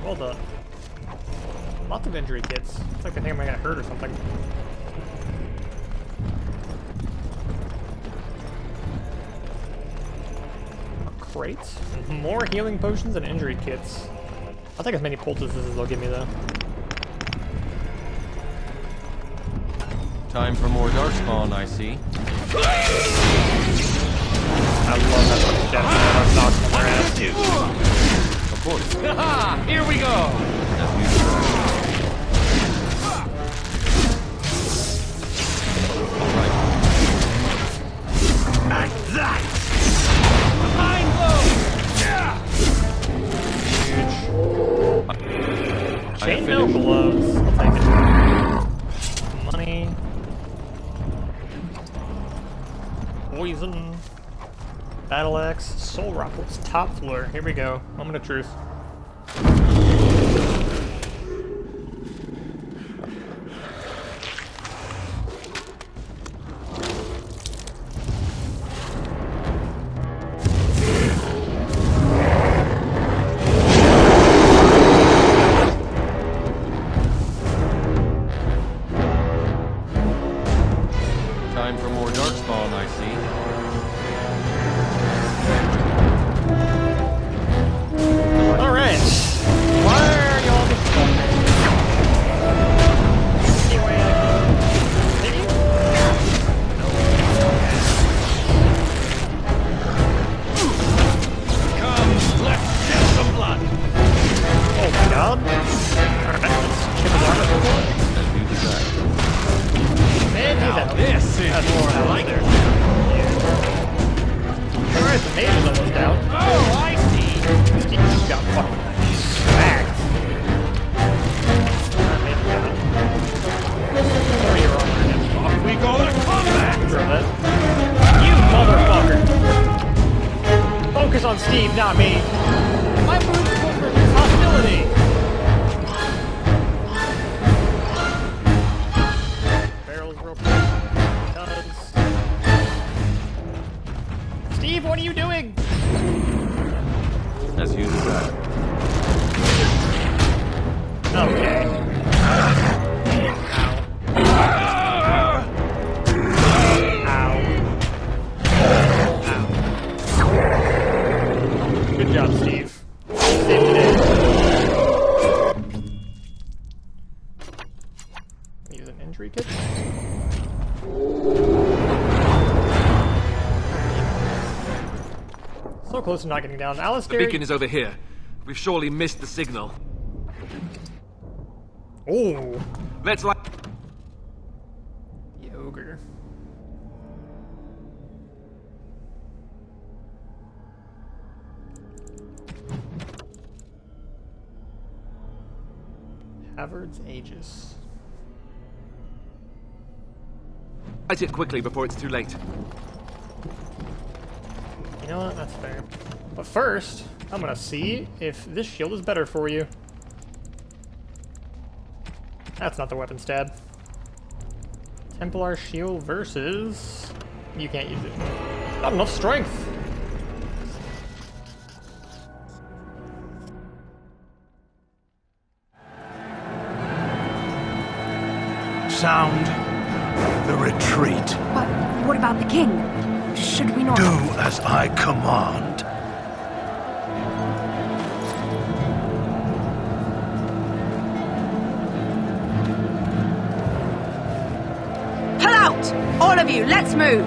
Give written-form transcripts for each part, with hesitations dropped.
Well done. Lots of injury kits. It's like I think I might get hurt or something. A crate? More healing potions and injury kits. I'll take as many poultices as they'll give me though. Time for more darkspawn, I see. I love that fucking shadow. I'm knocking their ass. Of course. Here we go! Alright. And that! Behind blow! Huge. Chainmail gloves. I'll take it. Money. Poison. Battle axe. Soul rockets. Top floor. Here we go. Moment of truth. Time for more darkspawn, I see. Alright. Why are y'all just stuck? Anyway, maybe? Come, let's shed some blood! Oh my god. Alright, let's chip his armor for one. As you desire. Man, he's out. This is That's more I like there. it. Alright, the mage is almost out. Oh, I see! Steve just got fucking smacked. Alright, mage is out. Or you're on there. Off we go to combat! Throw that. You motherfucker! Focus on Steve, not me. My move will produce hostility. Barrels real quick. Because... Steve, what are you doing? As you desire. Okay. Ow. Ow. Good job, Steve. Saved the day. Use an injury kit. So close to not getting down. The Alistair. beacon is over here. We've surely missed the signal. Oh, Let's light. the ogre. Havard's Aegis. Light it quickly before it's too late. You know what? That's fair. But first, I'm gonna see if this shield is better for you. That's not the weapon stab. Templar shield versus... You can't use it. Not enough strength. Sound the retreat. But what about the king? Should we not... Do as I command. Pull out! All of you, let's move!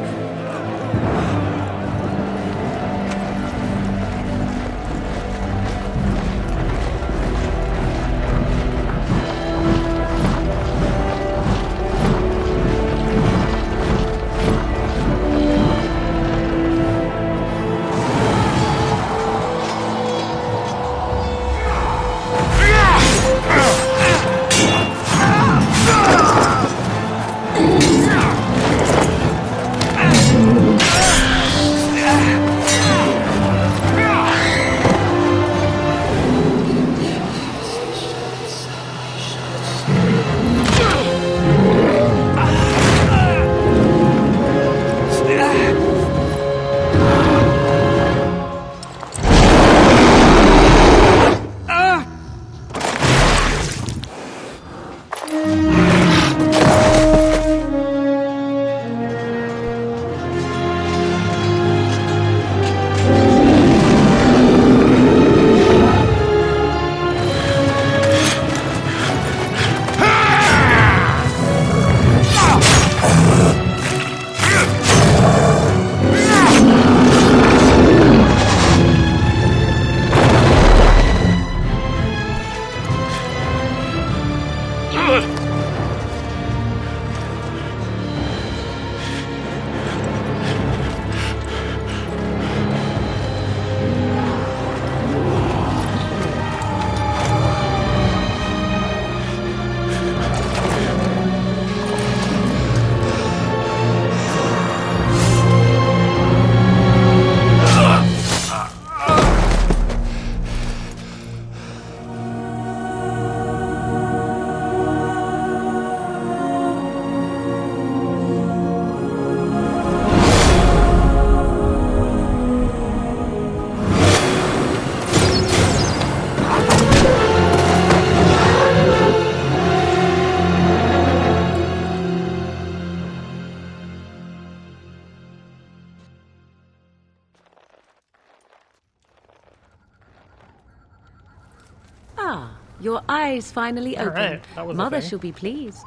Your eyes finally All opened. right, that was a Mother thing. shall be pleased.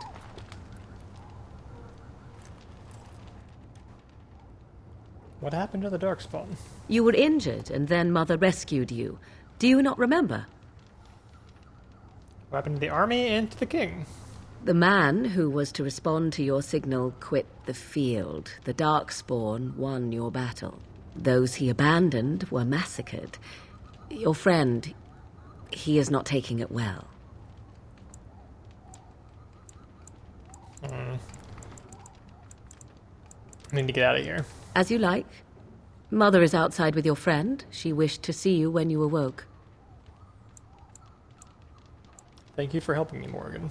What happened to the Darkspawn? You were injured, and then Mother rescued you. Do you not remember? What happened to the army and to the king? The man who was to respond to your signal quit the field. The Darkspawn won your battle. Those he abandoned were massacred. Your friend, he is not taking it well. I need to get out of here. As you like. Mother is outside with your friend. She wished to see you when you awoke. Thank you for helping me, Morgan.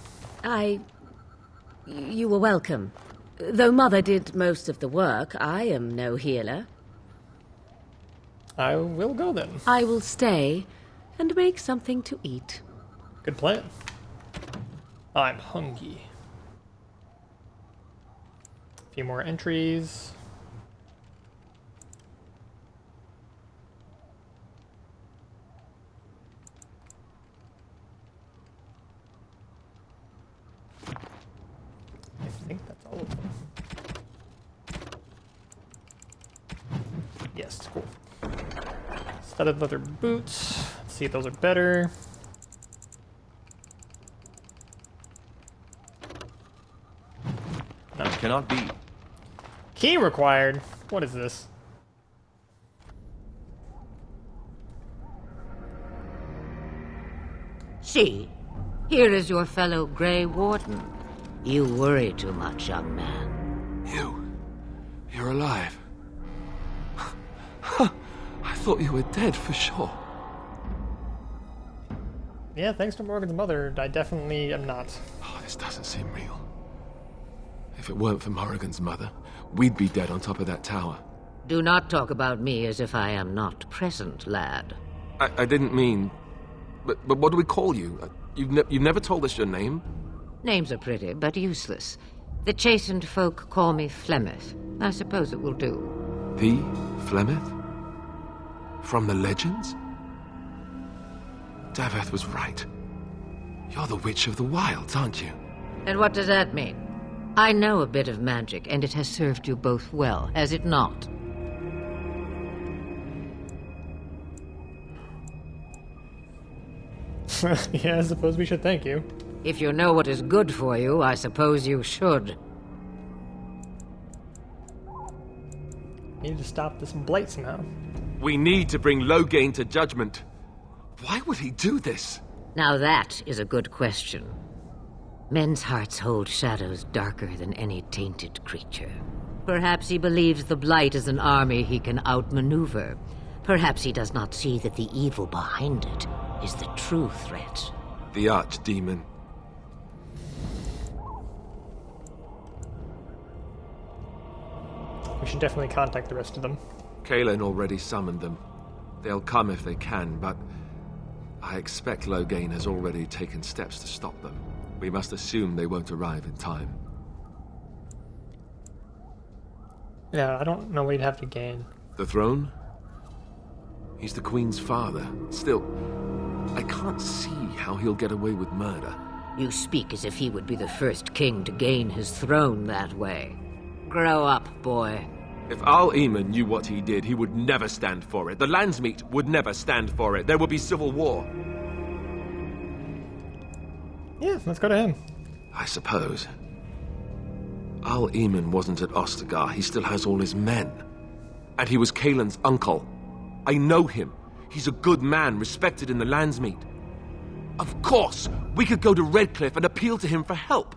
You were welcome. Though Mother did most of the work, I am no healer. I will go then. I will stay and make something to eat. Good plan. I'm hungry. A few more entries. I think that's all of them. Yes, cool. Studded leather boots. Let's see if those are better. Cannot be. Key required. What is this? See, here is your fellow Grey Warden. You worry too much, young man. You're alive. I thought you were dead for sure. Yeah, thanks to Morgan's mother, I definitely am not. Oh, this doesn't seem real. If it weren't for Morrigan's mother, we'd be dead on top of that tower. Do not talk about me as if I am not present, lad. I didn't mean... But what do we call you? You've never told us your name? Names are pretty, but useless. The chastened folk call me Flemeth. I suppose it will do. The Flemeth? From the legends? Daveth was right. You're the Witch of the Wilds, aren't you? And what does that mean? I know a bit of magic, and it has served you both well, has it not? Yeah, I suppose we should thank you. If you know what is good for you, I suppose you should. Need to stop this blight somehow. We need to bring Loghain to judgment. Why would he do this? Now that is a good question. Men's hearts hold shadows darker than any tainted creature. Perhaps he believes the Blight is an army he can outmaneuver. Perhaps he does not see that the evil behind it is the true threat. The Archdemon. We should definitely contact the rest of them. Kaelin already summoned them. They'll come if they can, but I expect Loghain has already taken steps to stop them. We must assume they won't arrive in time. Yeah, I don't know what he'd have to gain. The throne? He's the Queen's father. Still, I can't see how he'll get away with murder. You speak as if he would be the first king to gain his throne that way. Grow up, boy. If Al-Eamon knew what he did, he would never stand for it. The Landsmeet would never stand for it. There would be civil war. Yeah, let's go to him. I suppose. Al-Eamon wasn't at Ostagar. He still has all his men. And he was Kaelin's uncle. I know him. He's a good man, respected in the Landsmeet. Of course, we could go to Redcliffe and appeal to him for help.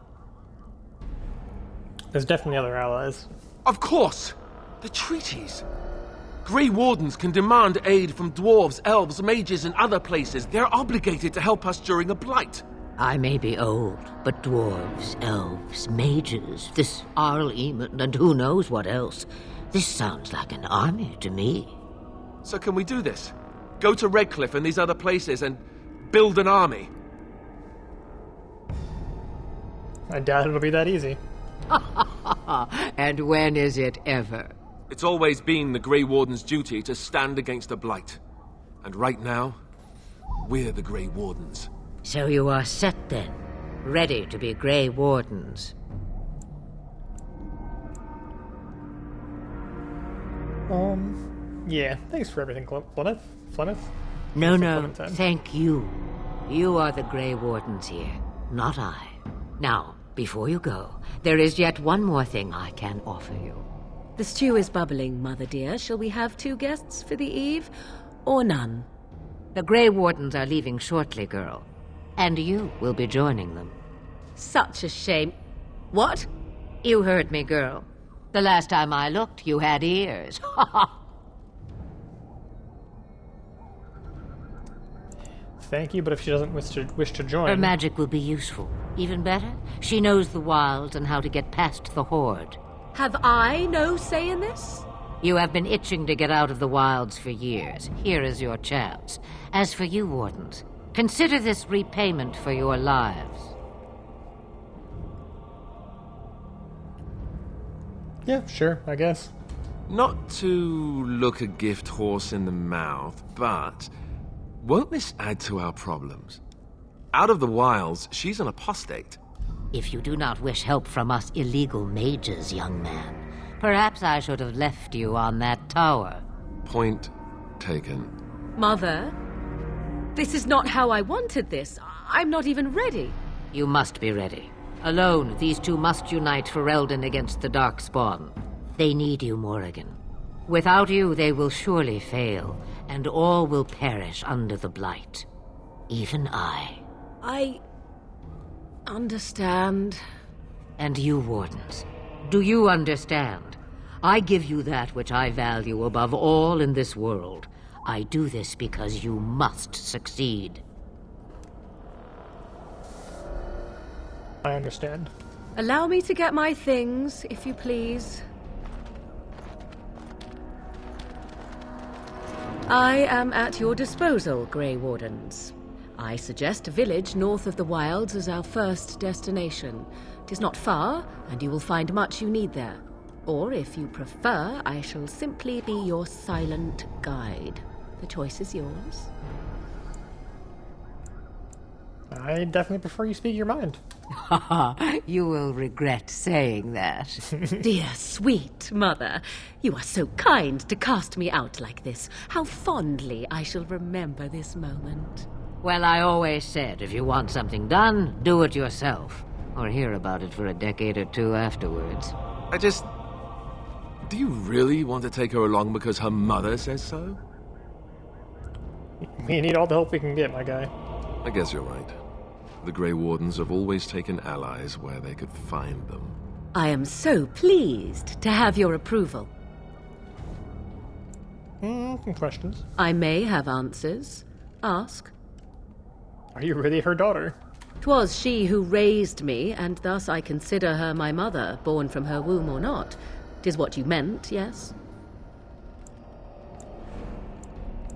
There's definitely other allies. Of course! The treaties. Grey Wardens can demand aid from dwarves, elves, mages, and other places. They're obligated to help us during a blight. I may be old, but dwarves, elves, mages, this Al-Eamon, and who knows what else. This sounds like an army to me. So can we do this? Go to Redcliffe and these other places and build an army? I doubt it'll be that easy. And when is it ever? It's always been the Grey Warden's duty to stand against a blight. And right now, we're the Grey Wardens. So you are set then, ready to be Grey Wardens. Yeah, thanks for everything, Plymouth. No, Clementine. thank you. You are the Grey Wardens here, not I. Now, before you go, there is yet one more thing I can offer you. The stew is bubbling, Mother dear. Shall we have 2 guests for the eve, or none? The Grey Wardens are leaving shortly, girl. And you will be joining them. Such a shame. What? You heard me, girl. The last time I looked, you had ears. Thank you, but if she doesn't wish to join... Her magic will be useful. Even better, she knows the wilds and how to get past the Horde. Have I no say in this? You have been itching to get out of the wilds for years. Here is your chance. As for you, Wardens, consider this repayment for your lives. Yeah, sure, I guess. Not to look a gift horse in the mouth, but won't this add to our problems? Out of the wilds, she's an apostate. If you do not wish help from us illegal mages, young man, perhaps I should have left you on that tower. Point taken. Mother, this is not how I wanted this. I'm not even ready. You must be ready. Alone, these two must unite Ferelden against the Darkspawn. They need you, Morrigan. Without you, they will surely fail, and all will perish under the Blight. Even I. I understand. And you, Wardens, do you understand? I give you that which I value above all in this world. I do this because you must succeed. I understand. Allow me to get my things, if you please. I am at your disposal, Grey Wardens. I suggest a village north of the wilds as our first destination. It is not far, and you will find much you need there. Or, if you prefer, I shall simply be your silent guide. The choice is yours. I definitely prefer you speak your mind. You will regret saying that. Dear, sweet mother, you are so kind to cast me out like this. How fondly I shall remember this moment. Well, I always said, if you want something done, do it yourself. Or hear about it for a decade or two afterwards. Do you really want to take her along because her mother says so? We need all the help we can get, my guy. I guess you're right. The Grey Wardens have always taken allies where they could find them. I am so pleased to have your approval. Questions? I may have answers. Ask. Are you really her daughter? 'Twas she who raised me, and thus I consider her my mother, born from her womb or not. 'Tis what you meant, yes?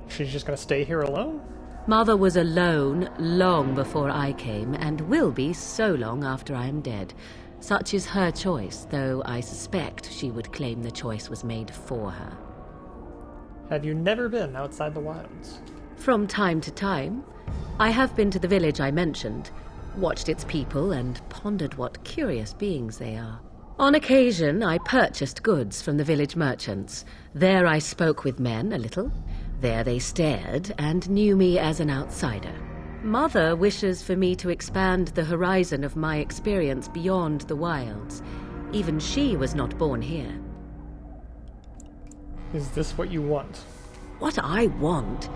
She's just gonna stay here alone? Mother was alone long before I came, and will be so long after I am dead. Such is her choice, though I suspect she would claim the choice was made for her. Have you never been outside the wilds? From time to time, I have been to the village I mentioned, watched its people, and pondered what curious beings they are. On occasion, I purchased goods from the village merchants. There I spoke with men a little. There they stared and knew me as an outsider. Mother wishes for me to expand the horizon of my experience beyond the wilds. Even she was not born here. Is this what you want? What I want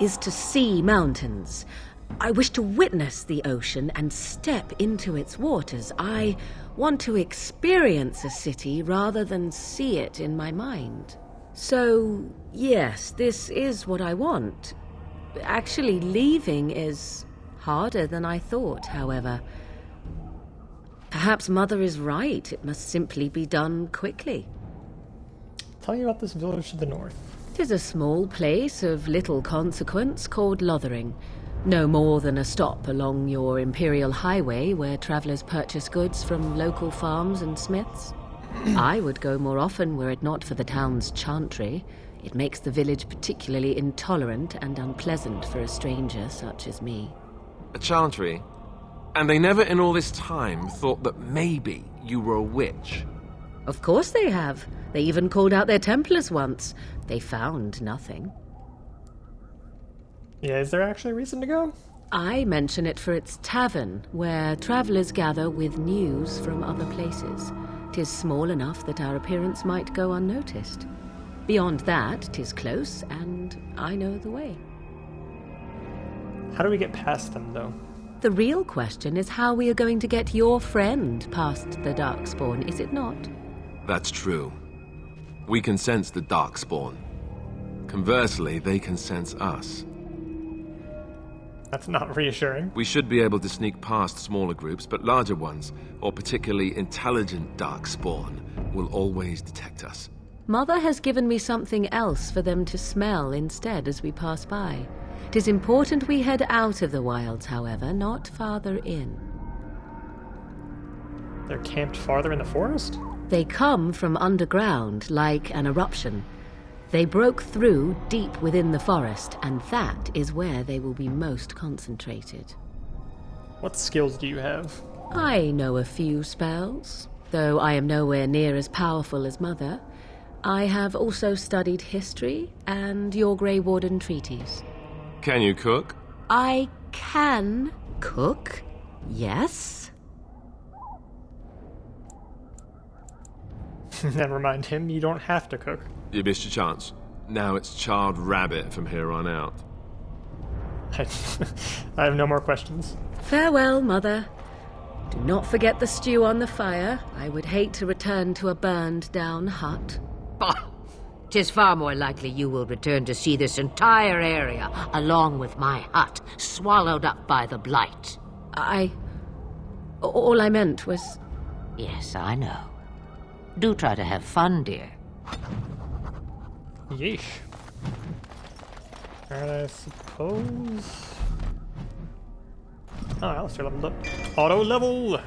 is to see mountains. I wish to witness the ocean and step into its waters. I want to experience a city rather than see it in my mind. So, yes, this is what I want. Actually, leaving is harder than I thought, however. Perhaps Mother is right. It must simply be done quickly. Tell me about this village to the north. 'Tis a small place of little consequence called Lothering. No more than a stop along your Imperial Highway where travelers purchase goods from local farms and smiths. I would go more often were it not for the town's chantry. It makes the village particularly intolerant and unpleasant for a stranger such as me. a Chantry. And they never in all this time thought that maybe you were a witch. Of course they have. They even called out their Templars once. They found nothing. Yeah, is there actually a reason to go? I mention it for its tavern, where travellers gather with news from other places. 'Tis small enough that our appearance might go unnoticed. Beyond that, 'tis close, and I know the way. How do we get past them, though? The real question is how we are going to get your friend past the Darkspawn, is it not? That's true. We can sense the Darkspawn. Conversely, they can sense us. That's not reassuring. We should be able to sneak past smaller groups, but larger ones, or particularly intelligent Darkspawn, will always detect us. Mother has given me something else for them to smell instead as we pass by. 'Tis important we head out of the wilds, however, not farther in. They're camped farther in the forest? They come from underground, like an eruption. They broke through deep within the forest, and that is where they will be most concentrated. What skills do you have? I know a few spells, though I am nowhere near as powerful as Mother. I have also studied history and your Grey Warden treaties. Can you cook? I can cook, yes. Then remind him you don't have to cook. You missed your chance. Now it's charred rabbit from here on out. I have no more questions. Farewell, Mother. Do not forget the stew on the fire. I would hate to return to a burned-down hut. Bah! 'Tis far more likely you will return to see this entire area, along with my hut, swallowed up by the blight. All I meant was... Yes, I know. Do try to have fun, dear. Yeesh. Alright, I suppose... Oh, Alistair leveled up. Auto level!